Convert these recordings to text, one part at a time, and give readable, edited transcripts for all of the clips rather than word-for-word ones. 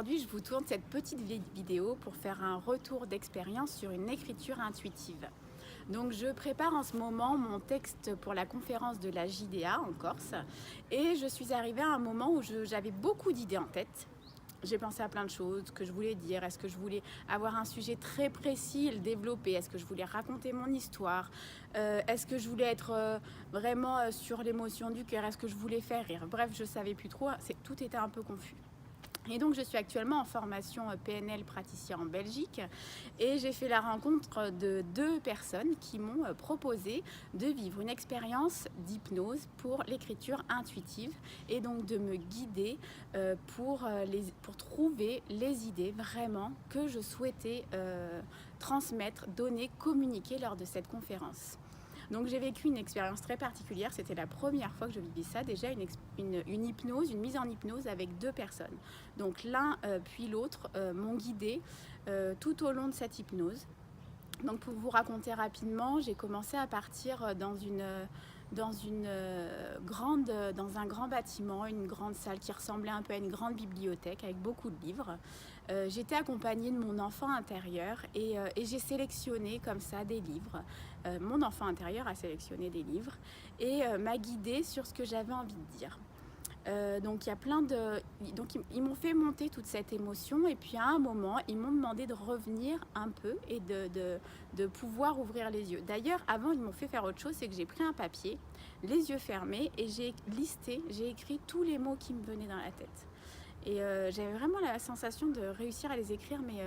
aujourd'hui, je vous tourne cette petite vidéo pour faire un retour d'expérience sur une écriture intuitive. Donc je prépare en ce moment mon texte pour la conférence de la JDA en Corse et je suis arrivée à un moment où j'avais beaucoup d'idées en tête. J'ai pensé à plein de choses que je voulais dire. Est-ce que je voulais avoir un sujet très précis et le développer? Est-ce que je voulais raconter mon histoire? Est-ce que je voulais être vraiment sur l'émotion du cœur? Est-ce que je voulais faire rire? Bref, je ne savais plus trop. Tout était un peu confus. Et donc je suis actuellement en formation PNL praticien en Belgique et j'ai fait la rencontre de 2 personnes qui m'ont proposé de vivre une expérience d'hypnose pour l'écriture intuitive et donc de me guider pour trouver les idées vraiment que je souhaitais transmettre, donner, communiquer lors de cette conférence. Donc j'ai vécu une expérience très particulière, c'était la première fois que je vivais ça, déjà une hypnose, une mise en hypnose avec 2 personnes. Donc l'un puis l'autre m'ont guidée tout au long de cette hypnose. Donc pour vous raconter rapidement, j'ai commencé à partir dans un grand bâtiment, une grande salle qui ressemblait un peu à une grande bibliothèque avec beaucoup de livres. J'étais accompagnée de mon enfant intérieur et j'ai sélectionné comme ça des livres. Mon enfant intérieur a sélectionné des livres et m'a guidée sur ce que j'avais envie de dire. Donc il y a donc ils m'ont fait monter toute cette émotion et puis à un moment ils m'ont demandé de revenir un peu et de pouvoir ouvrir les yeux. D'ailleurs avant ils m'ont fait faire autre chose, c'est que j'ai pris un papier, les yeux fermés et j'ai écrit tous les mots qui me venaient dans la tête. Et j'avais vraiment la sensation de réussir à les écrire mais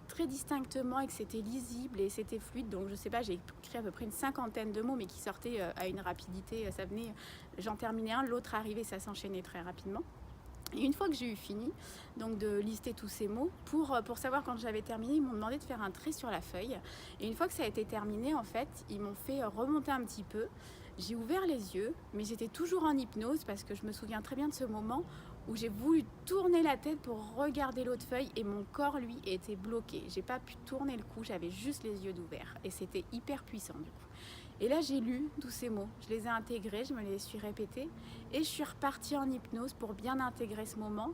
très distinctement et que c'était lisible et c'était fluide. Donc je sais pas, j'ai écrit à peu près une 50aine de mots mais qui sortaient à une rapidité, ça venait, j'en terminais un, l'autre arrivait, ça s'enchaînait très rapidement. Et une fois que j'ai eu fini donc de lister tous ces mots, pour savoir quand j'avais terminé, ils m'ont demandé de faire un trait sur la feuille. Et une fois que ça a été terminé, en fait, ils m'ont fait remonter un petit peu. J'ai ouvert les yeux, mais j'étais toujours en hypnose parce que je me souviens très bien de ce moment où j'ai voulu tourner la tête pour regarder l'autre feuille et mon corps, lui, était bloqué. J'ai pas pu tourner le cou, j'avais juste les yeux ouverts et c'était hyper puissant du coup. Et là, j'ai lu tous ces mots, je les ai intégrés, je me les suis répétés et je suis repartie en hypnose pour bien intégrer ce moment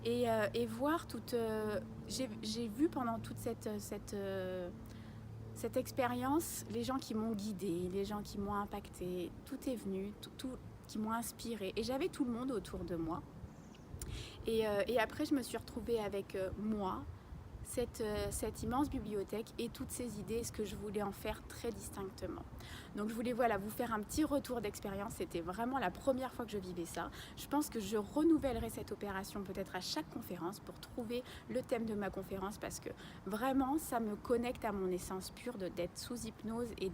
et voir toute... j'ai vu pendant toute cette expérience les gens qui m'ont guidée, les gens qui m'ont impactée, tout est venu, tout qui m'ont inspirée et j'avais tout le monde autour de moi. Et après, je me suis retrouvée avec moi, cette immense bibliothèque et toutes ces idées, ce que je voulais en faire très distinctement. Donc je voulais vous faire un petit retour d'expérience. C'était vraiment la première fois que je vivais ça. Je pense que je renouvellerai cette opération peut-être à chaque conférence pour trouver le thème de ma conférence parce que vraiment ça me connecte à mon essence pure d'être sous hypnose et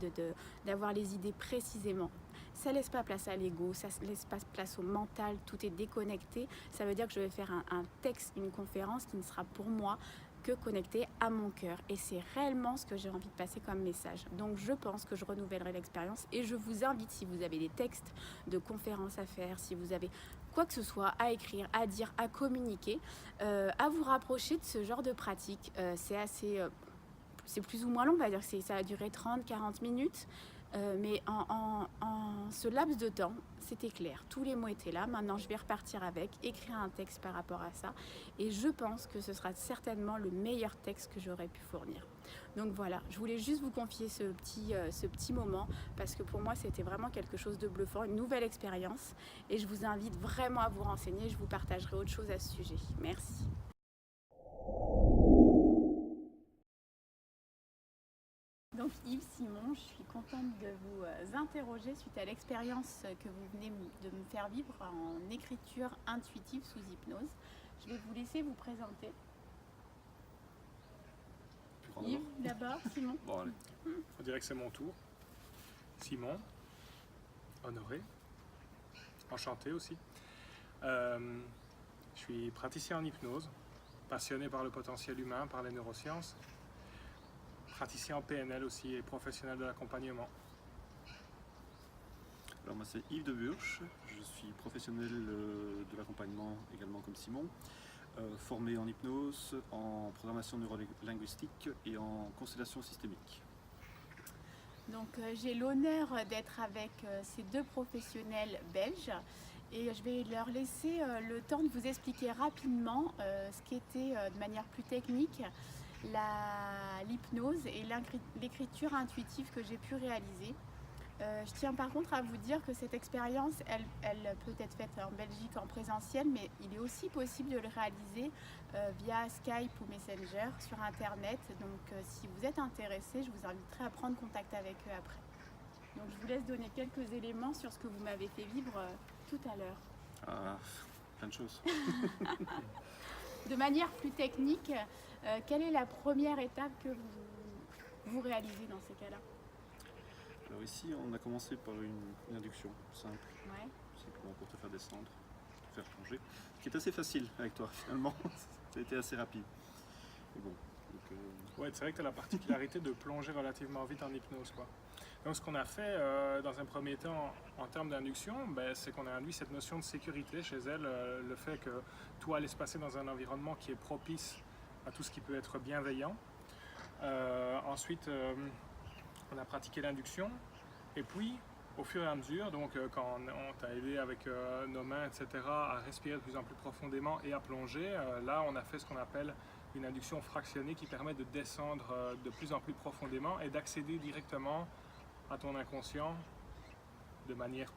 d'avoir les idées précisément. Ça laisse pas place à l'ego, ça laisse pas place au mental, tout est déconnecté. Ça veut dire que je vais faire un texte, une conférence qui ne sera pour moi que connecté à mon cœur. Et c'est réellement ce que j'ai envie de passer comme message. Donc je pense que je renouvellerai l'expérience et je vous invite, si vous avez des textes de conférences à faire, si vous avez quoi que ce soit à écrire, à dire, à communiquer, à vous rapprocher de ce genre de pratique. C'est plus ou moins long, on va dire que ça a duré 30-40 minutes. Mais en ce laps de temps, c'était clair. Tous les mots étaient là. Maintenant, je vais repartir avec, écrire un texte par rapport à ça. Et je pense que ce sera certainement le meilleur texte que j'aurais pu fournir. Donc voilà, je voulais juste vous confier ce petit moment parce que pour moi, c'était vraiment quelque chose de bluffant, une nouvelle expérience. Et je vous invite vraiment à vous renseigner. Je vous partagerai autre chose à ce sujet. Merci. Donc Yves Simon, je suis contente de vous interroger suite à l'expérience que vous venez de me faire vivre en écriture intuitive sous hypnose. Je vais vous laisser vous présenter. Yves, d'abord, Simon. Bon, allez. On dirait que c'est mon tour. Simon, honoré, enchanté aussi. Je suis praticien en hypnose, passionné par le potentiel humain, par les neurosciences. Praticien en PNL aussi et professionnel de l'accompagnement. Alors moi c'est Yves de Burch, je suis professionnel de l'accompagnement également comme Simon, formé en hypnose, en programmation neurolinguistique et en constellation systémique. Donc j'ai l'honneur d'être avec ces 2 professionnels belges Et je vais leur laisser le temps de vous expliquer rapidement ce qu'était de manière plus technique l'hypnose et l'écriture intuitive que j'ai pu réaliser. Je tiens par contre à vous dire que cette expérience, elle peut être faite en Belgique en présentiel, mais il est aussi possible de le réaliser via Skype ou Messenger sur Internet. Donc si vous êtes intéressé, je vous inviterai à prendre contact avec eux après. Donc je vous laisse donner quelques éléments sur ce que vous m'avez fait vivre tout à l'heure. Ah, plein de choses. De manière plus technique, quelle est la première étape que vous réalisez dans ces cas-là? Alors ici, on a commencé par une induction simple, Ouais. simplement pour te faire descendre, te faire plonger, qui est assez facile avec toi finalement. Ça a été assez rapide. Mais bon, donc, Ouais, c'est vrai que tu as la particularité de plonger relativement vite en hypnose, quoi. Donc ce qu'on a fait dans un premier temps en termes d'induction, c'est qu'on a induit cette notion de sécurité chez elle, le fait que tout allait se passer dans un environnement qui est propice à tout ce qui peut être bienveillant. Ensuite, on a pratiqué l'induction, et puis au fur et à mesure, donc quand on t'a aidé avec nos mains, etc., à respirer de plus en plus profondément et à plonger, là on a fait ce qu'on appelle une induction fractionnée qui permet de descendre de plus en plus profondément et d'accéder directement à ton inconscient de manière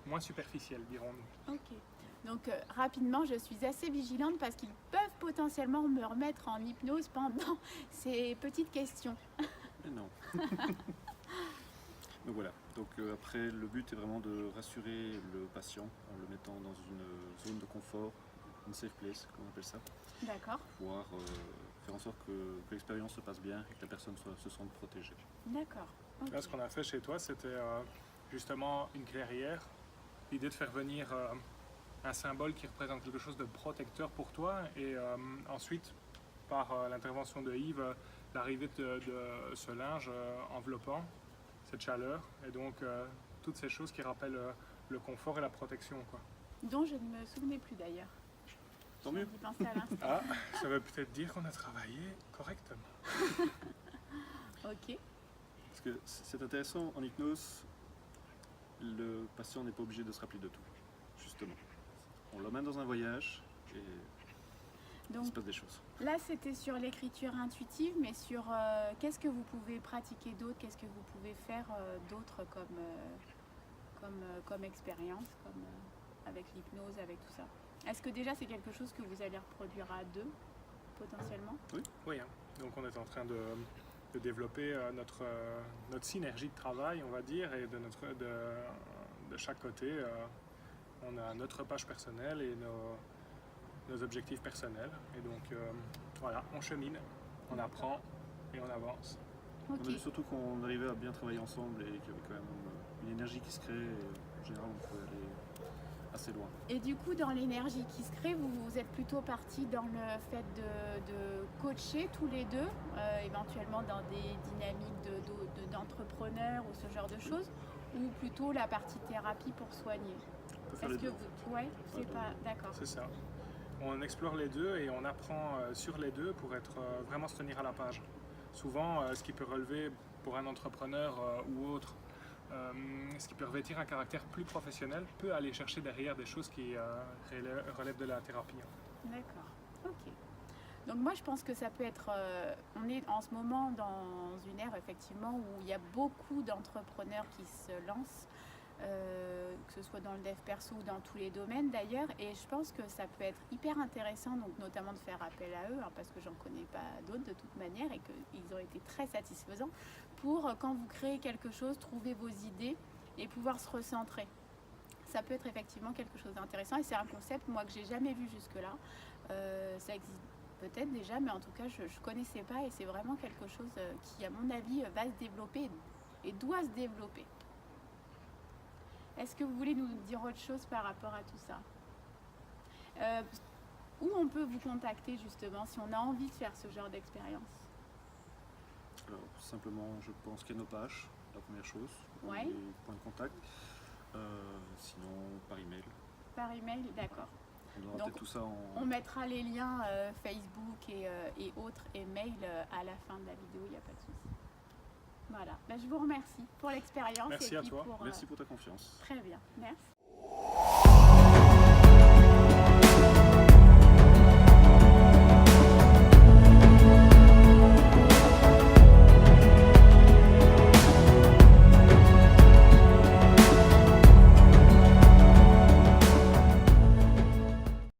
moins superficielle, dirons-nous. Ok. Donc rapidement, je suis assez vigilante parce qu'ils peuvent potentiellement me remettre en hypnose pendant ces petites questions. mais non. Donc voilà. Donc après, le but est vraiment de rassurer le patient en le mettant dans une zone de confort, une safe place, comme on appelle ça, D'accord. pour pouvoir faire en sorte que l'expérience se passe bien et que la personne se sente protégée. D'accord. Ok. Là, ce qu'on a fait chez toi, c'était justement une clairière. L'idée de faire venir un symbole qui représente quelque chose de protecteur pour toi, et ensuite, par l'intervention de Yves, l'arrivée de ce linge enveloppant, cette chaleur, et donc toutes ces choses qui rappellent le confort et la protection, quoi. Dont je ne me souvenais plus d'ailleurs. Tant mieux. J'y pensais à l'instant. Ah, ça veut peut-être dire qu'on a travaillé correctement. Ok. Parce que c'est intéressant, en hypnose, le patient n'est pas obligé de se rappeler de tout, justement. On l'emmène dans un voyage et il Donc se passe des choses. là, c'était sur l'écriture intuitive, mais sur qu'est-ce que vous pouvez pratiquer d'autre, qu'est-ce que vous pouvez faire d'autre comme expérience, avec l'hypnose, avec tout ça. Est-ce que déjà c'est quelque chose que vous allez reproduire à deux, potentiellement? Oui, hein. Donc on est en train de développer notre synergie de travail, on va dire, et de chaque côté, on a notre page personnelle et nos objectifs personnels. Et donc voilà, on chemine, on apprend et on avance. Ok. On a vu surtout qu'on arrivait à bien travailler ensemble et qu'il y avait quand même une énergie qui se crée. Et en général, on peut aller assez loin. Et du coup, dans l'énergie qui se crée, vous êtes plutôt parti dans le fait de coacher tous les deux, éventuellement dans des dynamiques d'entrepreneurs ou ce genre de choses, ou plutôt la partie thérapie pour soigner? On peut faire les Est-ce que deux. vous... Ouais, c'est pas... D'accord. C'est ça. On explore les deux et on apprend sur les deux pour être vraiment se tenir à la page. Souvent, ce qui peut relever pour un entrepreneur ou autre, ce qui peut revêtir un caractère plus professionnel, peut aller chercher derrière des choses qui relèvent de la thérapie. D'accord, ok. Donc moi je pense que ça peut être... on est en ce moment dans une ère effectivement où il y a beaucoup d'entrepreneurs qui se lancent, que ce soit dans le dev perso ou dans tous les domaines d'ailleurs, et je pense que ça peut être hyper intéressant, donc notamment de faire appel à eux, hein, parce que j'en connais pas d'autres de toute manière et qu'ils ont été très satisfaisants pour quand vous créez quelque chose, trouver vos idées et pouvoir se recentrer. Ça peut être effectivement quelque chose d'intéressant et c'est un concept moi que j'ai jamais vu jusque-là. Ça existe peut-être déjà, mais en tout cas je connaissais pas et c'est vraiment quelque chose qui à mon avis va se développer et doit se développer. Est-ce que vous voulez nous dire autre chose par rapport à tout ça? Où on peut vous contacter justement si on a envie de faire ce genre d'expérience? Alors, simplement, je pense qu'il y a nos pages, la première chose, Ouais. les points de contact. Sinon, par email. Par email, d'accord. On aura Donc, peut-être tout ça en. On mettra les liens Facebook et autres et mail à la fin de la vidéo, il n'y a pas de souci. Voilà, je vous remercie pour l'expérience. Merci et à puis toi. pour, Merci pour ta confiance. Très bien, merci.